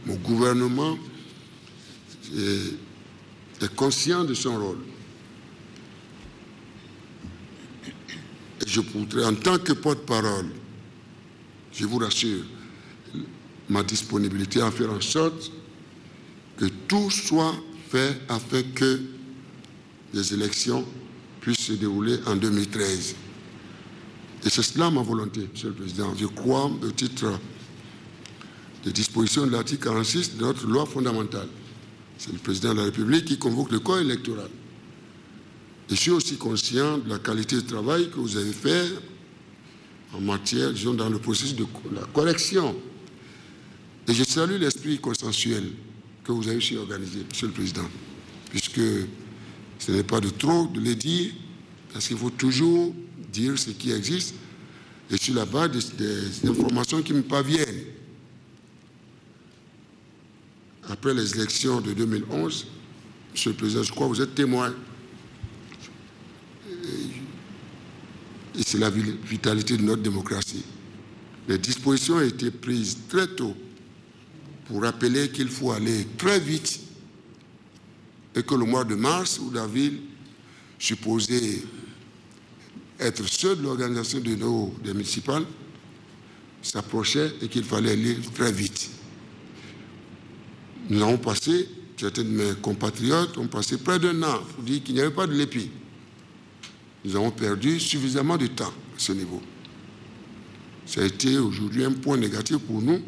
mon gouvernement est conscient de son rôle. Et je voudrais, en tant que porte-parole, je vous rassure, ma disponibilité à faire en sorte que tout soit fait afin que les élections puissent se dérouler en 2013. Et c'est cela ma volonté, Monsieur le Président. Je crois, au titre des dispositions de l'article 46 de notre loi fondamentale, c'est le Président de la République qui convoque le corps électoral. Et je suis aussi conscient de la qualité de travail que vous avez fait en matière, disons, dans le processus de la correction. Et je salue l'esprit consensuel que vous avez su organiser, Monsieur le Président, puisque ce n'est pas de trop de le dire, parce qu'il faut toujours dire ce qui existe, et sur la base des informations qui me parviennent. Après les élections de 2011, Monsieur le Président, je crois que vous êtes témoin. Et c'est la vitalité de notre démocratie. Les dispositions ont été prises très tôt pour rappeler qu'il faut aller très vite et que le mois de mars ou d'avril, supposé être ceux de l'organisation des municipales, s'approchait et qu'il fallait aller très vite. Nous avons passé, certains de mes compatriotes ont passé près d'un an pour dire qu'il n'y avait pas de l'EPI. Nous avons perdu suffisamment de temps à ce niveau. Ça a été aujourd'hui un point négatif pour nous.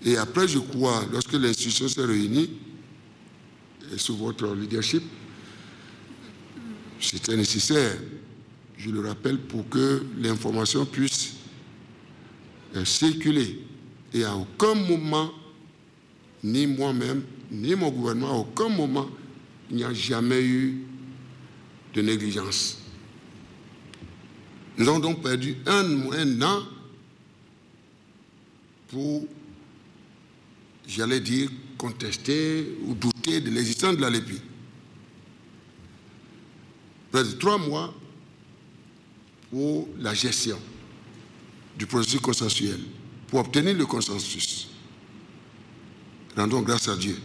Et après, je crois, lorsque l'institution s'est réunie, et sous votre leadership, c'était nécessaire, je le rappelle, pour que l'information puisse circuler. Et à aucun moment, ni moi-même, ni mon gouvernement, à aucun moment, il n'y a jamais eu de négligence. Nous avons donc perdu un an pour, j'allais dire, contester ou douter de l'existence de la LEPI. Près de 3 mois pour la gestion du processus consensuel, pour obtenir le consensus. Rendons grâce à Dieu.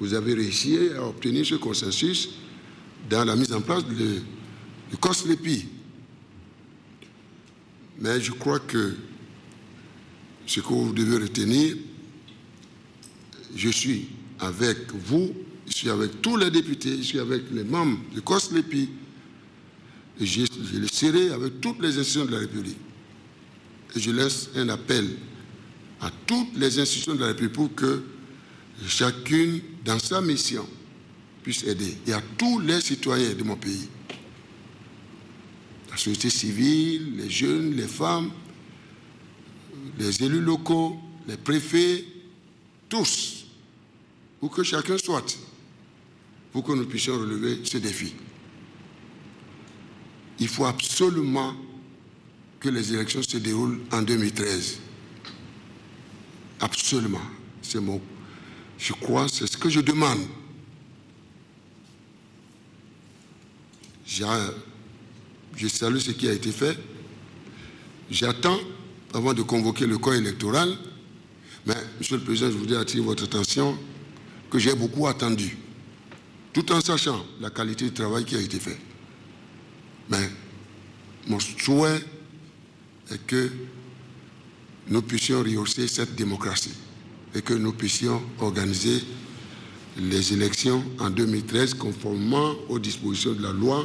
Vous avez réussi à obtenir ce consensus dans la mise en place du COSLEPI. Mais je crois que ce que vous devez retenir, je suis avec vous, je suis avec tous les députés, je suis avec les membres du COSLEPI, et je le serai avec toutes les institutions de la République. Et je laisse un appel à toutes les institutions de la République pour que chacune, dans sa mission, puisse aider. Et à tous les citoyens de mon pays. La société civile, les jeunes, les femmes, les élus locaux, les préfets, tous, pour que chacun soit, pour que nous puissions relever ce défi. Il faut absolument que les élections se déroulent en 2013. Absolument. C'est mon... Je crois, c'est ce que je demande. Je salue ce qui a été fait. J'attends, avant de convoquer le corps électoral, mais, Monsieur le Président, je voudrais attirer votre attention que j'ai beaucoup attendu, tout en sachant la qualité du travail qui a été fait. Mais mon souhait est que nous puissions rehausser cette démocratie et que nous puissions organiser les élections en 2013 conformément aux dispositions de la loi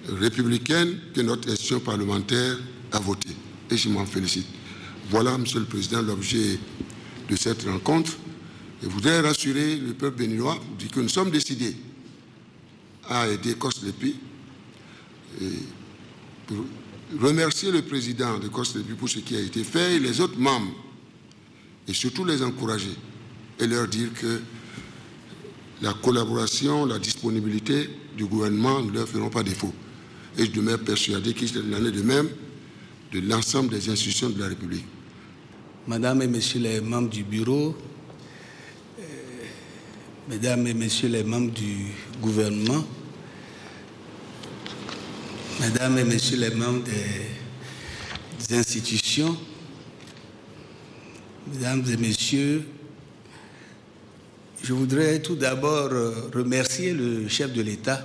républicaine que notre institution parlementaire a votée. Et je m'en félicite. Voilà, Monsieur le Président, l'objet de cette rencontre. Je voudrais rassurer le peuple béninois, dire que nous sommes décidés à aider COSLEPI et pour remercier le président de COSLEPI pour ce qui a été fait et les autres membres, et surtout les encourager et leur dire que la collaboration, la disponibilité du gouvernement ne leur feront pas défaut. Et je demeure persuadé qu'il en est de même de l'ensemble des institutions de la République. Madame et Messieurs les membres du bureau, Mesdames et Messieurs les membres du gouvernement, Mesdames et Messieurs les membres des institutions, Mesdames et messieurs, je voudrais tout d'abord remercier le chef de l'État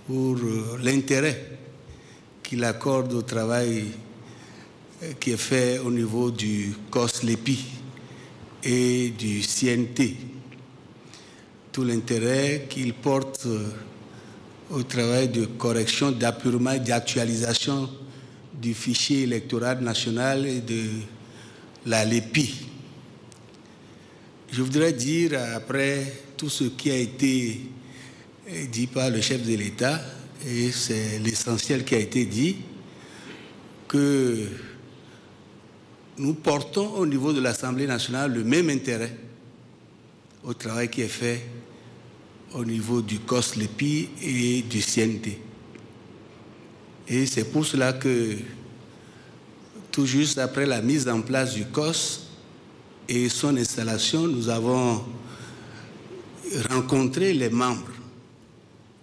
pour l'intérêt qu'il accorde au travail qui est fait au niveau du COS-LEPI et du CNT. Tout l'intérêt qu'il porte au travail de correction, d'appurement et d'actualisation du fichier électoral national et de la LEPI. Je voudrais dire, après tout ce qui a été dit par le chef de l'État, et c'est l'essentiel qui a été dit, que nous portons au niveau de l'Assemblée nationale le même intérêt au travail qui est fait au niveau du COS-LEPI et du CNT. Et c'est pour cela que, tout juste après la mise en place du COS et son installation, nous avons rencontré les membres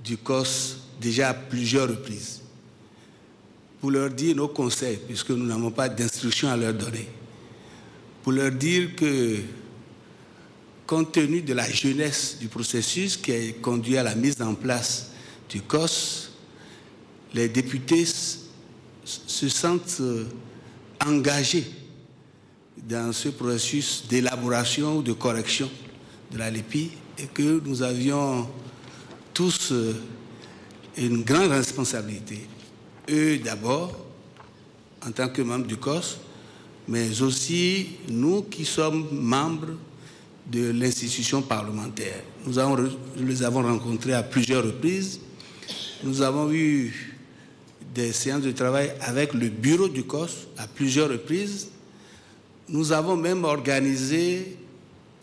du COS déjà à plusieurs reprises pour leur dire nos conseils, puisque nous n'avons pas d'instructions à leur donner, pour leur dire que, compte tenu de la jeunesse du processus qui a conduit à la mise en place du COS, les députés se sentent engagés dans ce processus d'élaboration ou de correction de la LEPI et que nous avions tous une grande responsabilité. Eux d'abord, en tant que membres du COS, mais aussi nous qui sommes membres de l'institution parlementaire. Nous les avons rencontrés à plusieurs reprises. Nous avons eu des séances de travail avec le bureau du COS à plusieurs reprises. Nous avons même organisé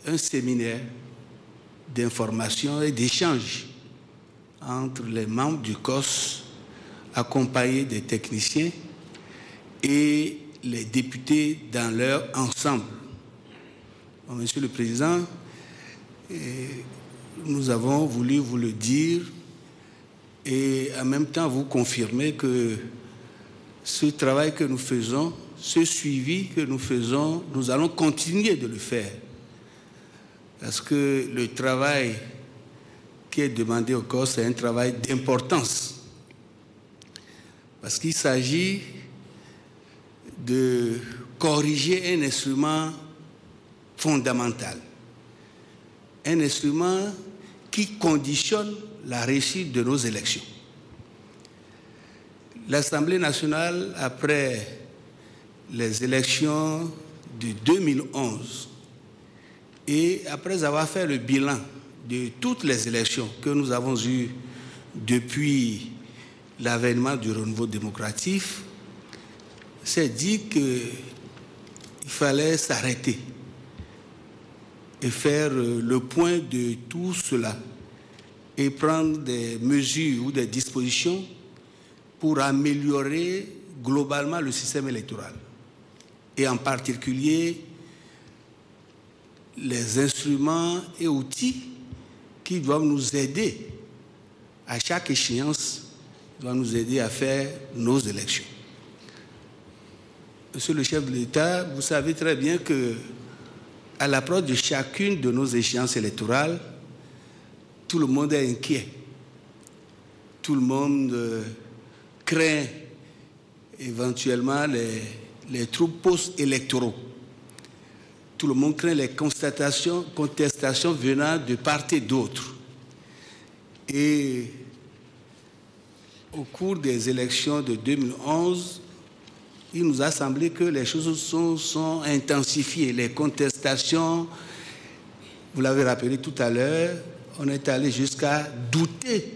un séminaire d'information et d'échange entre les membres du COS, accompagnés des techniciens et les députés dans leur ensemble. Bon, Monsieur le Président, nous avons voulu vous le dire et en même temps vous confirmer que ce travail que nous faisons, ce suivi que nous faisons, nous allons continuer de le faire. Parce que le travail qui est demandé au COS, c'est un travail d'importance. Parce qu'il s'agit de corriger un instrument fondamental. Un instrument qui conditionne la réussite de nos élections. L'Assemblée nationale, après les élections de 2011, et après avoir fait le bilan de toutes les élections que nous avons eues depuis l'avènement du renouveau démocratique, s'est dit qu'il fallait s'arrêter et faire le point de tout cela et prendre des mesures ou des dispositions pour améliorer globalement le système électoral et en particulier les instruments et outils qui doivent nous aider à chaque échéance, doivent nous aider à faire nos élections. Monsieur le chef de l'État, vous savez très bien que à l'approche de chacune de nos échéances électorales, tout le monde est inquiet. Tout le monde craint éventuellement les troubles post-électoraux. Tout le monde craint les contestations venant de part et d'autre. Et au cours des élections de 2011, il nous a semblé que les choses sont intensifiées. Les contestations, vous l'avez rappelé tout à l'heure, on est allé jusqu'à douter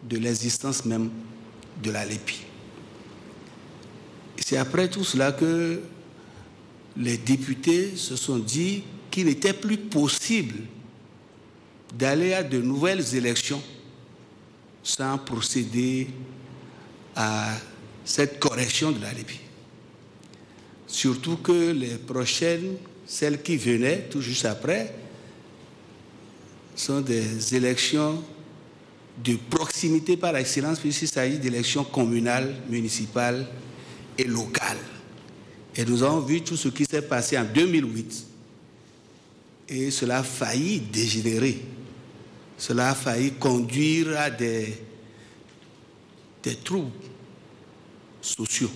de l'existence même de la LEPI. C'est après tout cela que les députés se sont dit qu'il n'était plus possible d'aller à de nouvelles élections sans procéder à cette correction de la LEPI. Surtout que les prochaines, celles qui venaient tout juste après, sont des élections de proximité par excellence, puisqu'il s'agit d'élections communales, municipales et locales. Et nous avons vu tout ce qui s'est passé en 2008. Et cela a failli dégénérer. Cela a failli conduire à des troubles sociaux.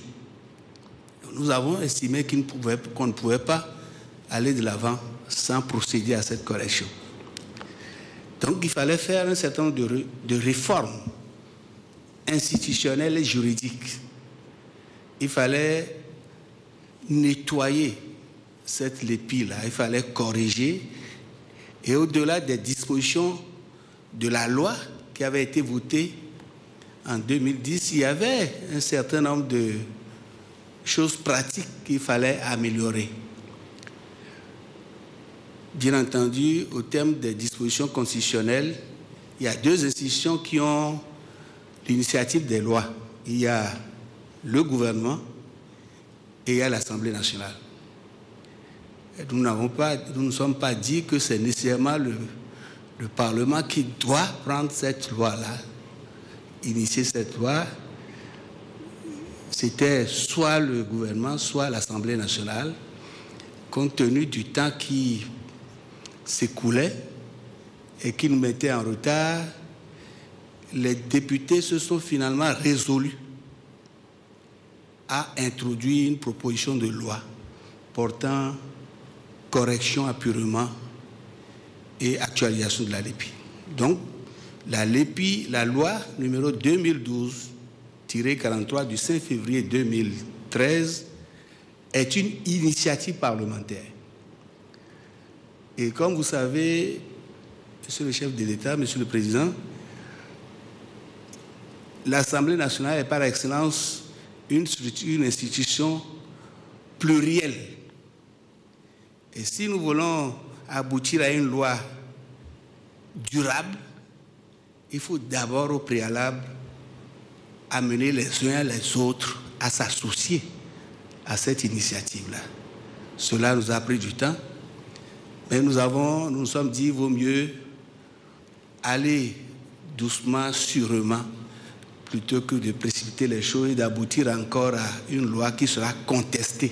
Nous avons estimé qu'on ne pouvait pas aller de l'avant sans procéder à cette correction. Donc il fallait faire un certain nombre de réformes institutionnelles et juridiques. Il fallait nettoyer cette lépie-là, il fallait corriger. Et au-delà des dispositions de la loi qui avait été votée en 2010, il y avait un certain nombre de choses pratiques qu'il fallait améliorer. Bien entendu, au terme des dispositions constitutionnelles, il y a deux institutions qui ont l'initiative des lois. Il y a le gouvernement et il y a l'Assemblée nationale. Et nous ne nous sommes pas dit que c'est nécessairement le Parlement qui doit prendre cette loi-là, initier cette loi. C'était soit le gouvernement, soit l'Assemblée nationale, compte tenu du temps qui s'écoulait et qui nous mettait en retard. Les députés se sont finalement résolus à introduire une proposition de loi portant correction, apurement et actualisation de la LEPI. Donc, la LEPI, la loi numéro 2012-43 du 5 février 2013 est une initiative parlementaire. Et comme vous savez, Monsieur le chef de l'État, Monsieur le Président, l'Assemblée nationale est par excellence une institution plurielle. Et si nous voulons aboutir à une loi durable, il faut d'abord au préalable amener les uns et les autres à s'associer à cette initiative-là. Cela nous a pris du temps, mais nous nous sommes dit qu'il vaut mieux aller doucement, sûrement, plutôt que de précipiter les choses et d'aboutir encore à une loi qui sera contestée.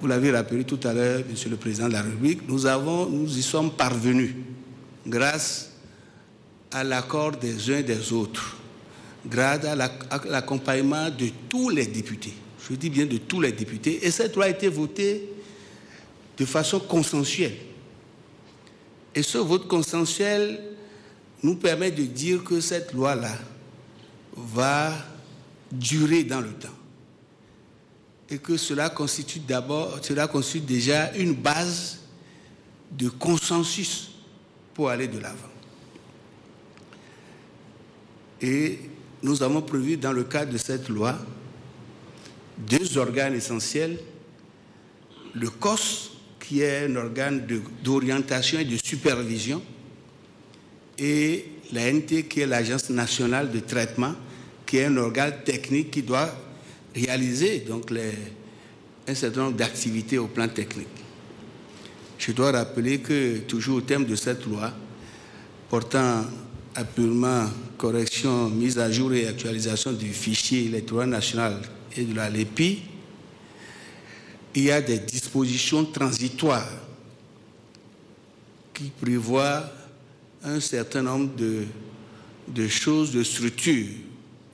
Vous l'avez rappelé tout à l'heure, Monsieur le Président de la République, nous y sommes parvenus grâce à l'accord des uns et des autres, grâce à l'accompagnement de tous les députés. Je dis bien de tous les députés. Et cette loi a été votée de façon consensuelle. Et ce vote consensuel nous permet de dire que cette loi-là va durer dans le temps. Et que cela constitue déjà une base de consensus pour aller de l'avant. Et nous avons prévu dans le cadre de cette loi deux organes essentiels, le COS, qui est un organe d'orientation et de supervision, et l'ANT, qui est l'Agence nationale de traitement, qui est un organe technique qui doit réaliser donc un certain nombre d'activités au plan technique. Je dois rappeler que, toujours au terme de cette loi, portant apurement correction, mise à jour et actualisation du fichier électoral national et de la LEPI, il y a des dispositions transitoires qui prévoient un certain nombre de choses, de structures.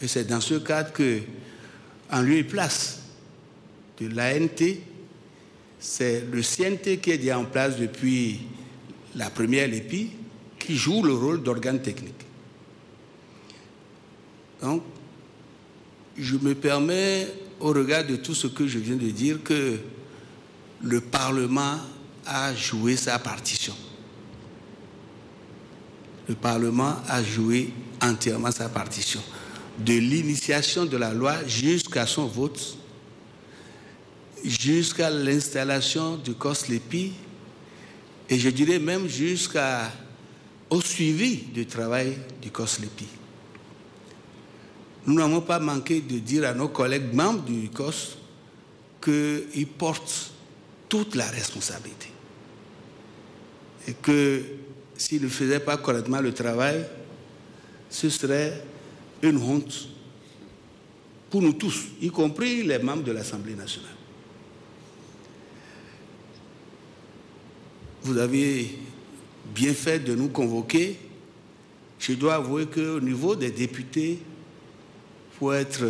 Et c'est dans ce cadre que, en lieu et place de l'ANT, c'est le CNT qui est déjà en place depuis la première LEPI, qui joue le rôle d'organe technique. Donc, je me permets, au regard de tout ce que je viens de dire, que le Parlement a joué sa partition. Le Parlement a joué entièrement sa partition. De l'initiation de la loi jusqu'à son vote, jusqu'à l'installation du COS-LEPI, et je dirais même jusqu'au suivi du travail du COS-LEPI. Nous n'avons pas manqué de dire à nos collègues membres du COS qu'ils portent toute la responsabilité. Et que s'ils ne faisaient pas correctement le travail, ce serait une honte pour nous tous, y compris les membres de l'Assemblée nationale. Vous avez bien fait de nous convoquer. Je dois avouer qu'au niveau des députés, pour être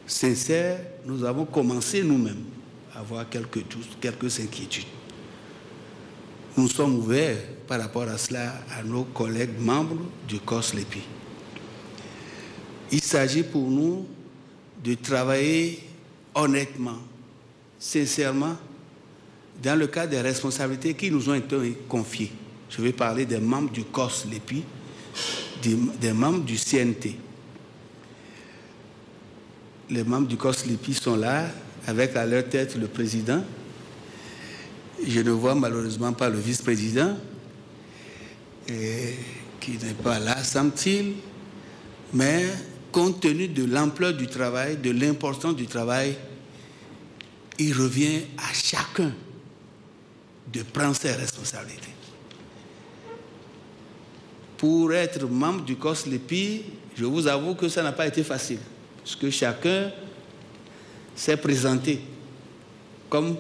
sincère, nous avons commencé nous-mêmes à avoir quelques inquiétudes. Nous sommes ouverts par rapport à cela à nos collègues membres du COS-LEPI. Il s'agit pour nous de travailler honnêtement, sincèrement, dans le cadre des responsabilités qui nous ont été confiées. Je vais parler des membres du COS-LEPI, des membres du CNT. Les membres du COS-LEPI sont là, avec à leur tête le président. Je ne vois malheureusement pas le vice-président, qui n'est pas là, semble-t-il, mais compte tenu de l'ampleur du travail, de l'importance du travail, il revient à chacun de prendre ses responsabilités. Pour être membre du COS-LEPI, je vous avoue que ça n'a pas été facile, parce que chacun s'est présenté comme